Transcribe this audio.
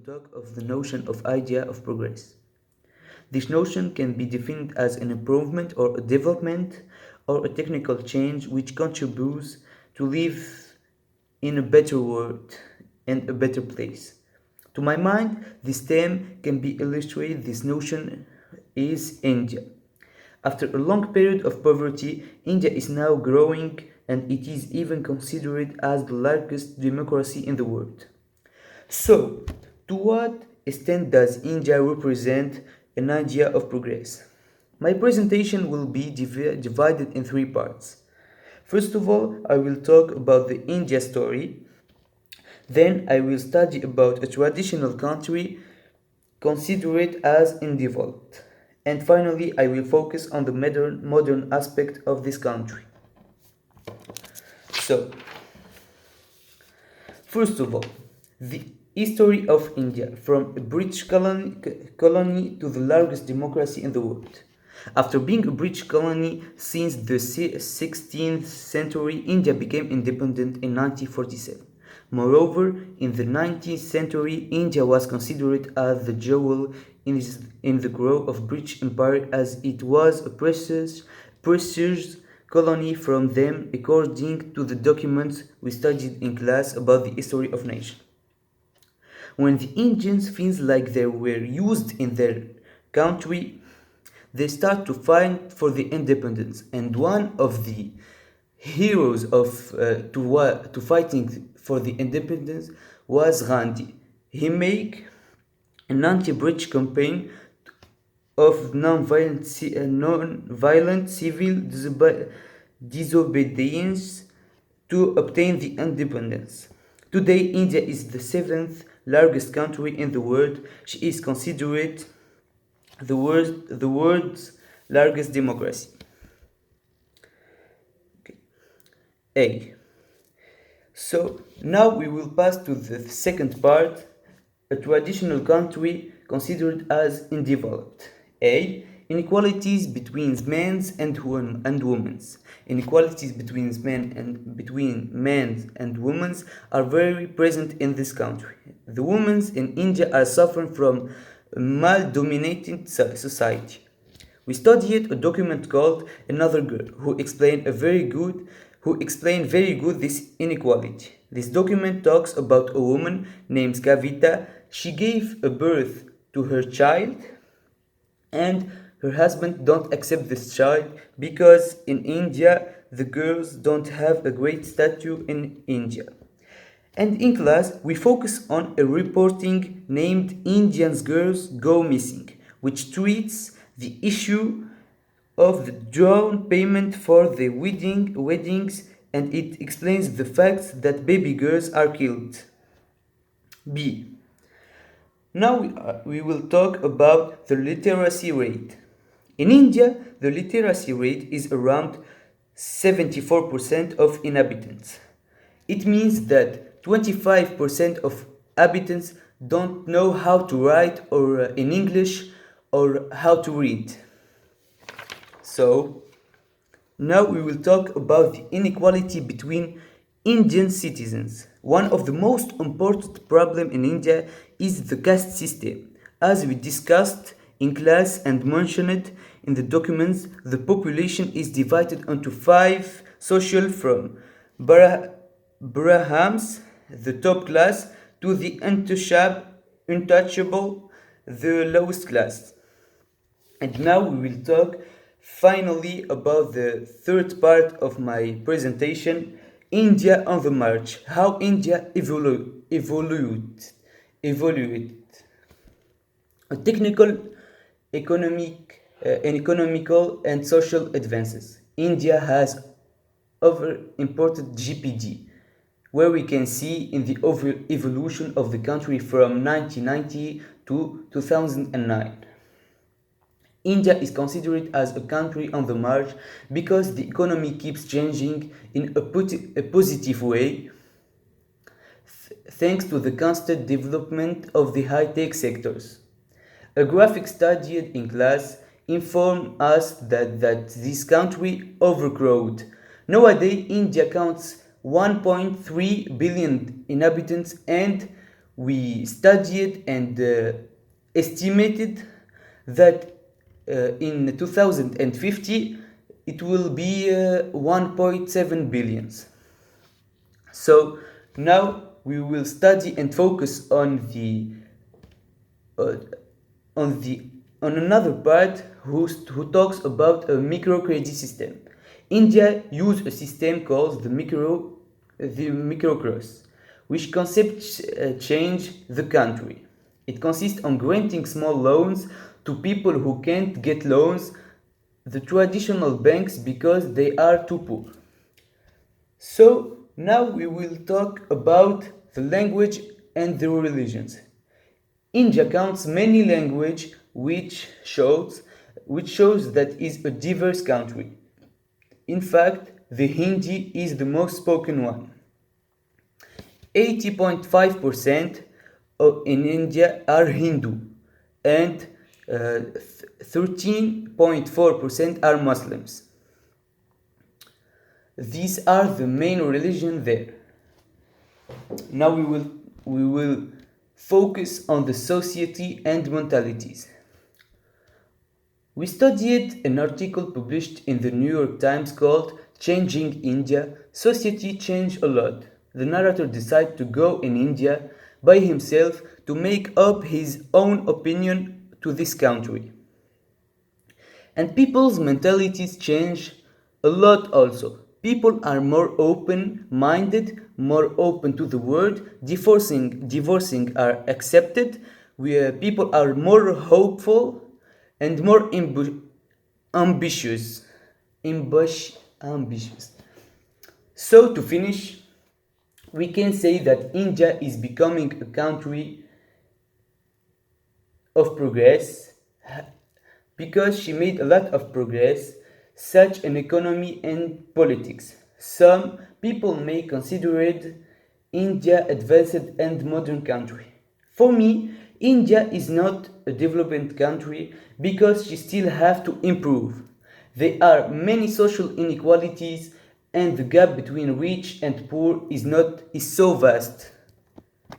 talk of the notion of idea of progress. This notion can be defined as an improvement or a development or a technical change which contributes to live in a better world and a better place. To my mind, this term can be illustrated. This notion is India. After a long period of poverty, India is now growing and it is even considered as the largest democracy in the world. So, to what extent does India represent an idea of progress? My presentation will be divided in three parts. First of all, I will talk about the India story. Then I will study about a traditional country considered as undeveloped. And finally, I will focus on the modern aspect of this country. So, first of all, the history of India from a British colony to the largest democracy in the world. After being a British colony since the 16th century, India became independent in 1947. Moreover, in the 19th century, India was considered as the jewel in the growth of British Empire as it was a precious colony from them according to the documents we studied in class about the history of nation. When the Indians feel like they were used in their country, they start to fight for the independence, and one of the heroes to fighting for the independence was Gandhi. He made an anti-British campaign of non-violent civil disobedience to obtain the independence. Today, India is the seventh largest country in the world. She is considered the world's largest democracy. A. So now we will pass to the second part, a traditional country considered as undeveloped. A. Inequalities between men and women. Inequalities between men and women are very present in this country. The women in India are suffering from a male-dominated society. We studied a document called Another Girl, who explained very good this inequality. This document talks about a woman named Kavita. She gave a birth to her child, and her husband don't accept this child because in India the girls don't have a great status in India. And in class we focus on a reporting named Indian Girls Go Missing, which treats the issue of the down payment for the weddings, and it explains the facts that baby girls are killed. B. Now we will talk about the literacy rate. In India, the literacy rate is around 74% of inhabitants. It means that 25% of inhabitants don't know how to write or in English or how to read. So, now we will talk about the inequality between Indian citizens. One of the most important problems in India is the caste system. As we discussed in class and mentioned in the documents, the population is divided into 5 social from Brahmins, the top class, to the untouchable, the lowest class. And now we will talk finally about the third part of my presentation, India on the march, how India evolued. A technical, economical and social advances. India has over important GPD, where we can see in the evolution of the country from 1990 to 2009. India is considered as a country on the march because the economy keeps changing in a positive way, thanks to the constant development of the high-tech sectors. A graphic studied in class informed us that this country overcrowded. Nowadays, India counts 1.3 billion inhabitants and we studied and estimated that in 2050 it will be 1.7 billions. So now we will study and focus uh, on the on another part who talks about a microcredit system. India used a system called the microcross, which concept changed the country. It consists on granting small loans to people who can't get loans the traditional banks because they are too poor. So now we will talk about the language and the religions. India counts many languages which shows that it is a diverse country. In fact, the Hindi is the most spoken one. 80.5% in India are Hindu and 13.4% are Muslims. These are the main religion there. Now we will focus on the society and mentalities. We studied an article published in the New York Times called Changing India. Society changed a lot. The narrator decided to go in India by himself to make up his own opinion to this country. And people's mentalities change a lot also. People are more open-minded, more open to the world. Divorcing are accepted. People are more hopeful and more ambitious. Ambitious. So to finish, we can say that India is becoming a country of progress because she made a lot of progress, such in economy and politics. Some people may consider India advanced and modern country. For me, India is not a developed country because she still have to improve. There are many social inequalities and the gap between rich and poor is so vast.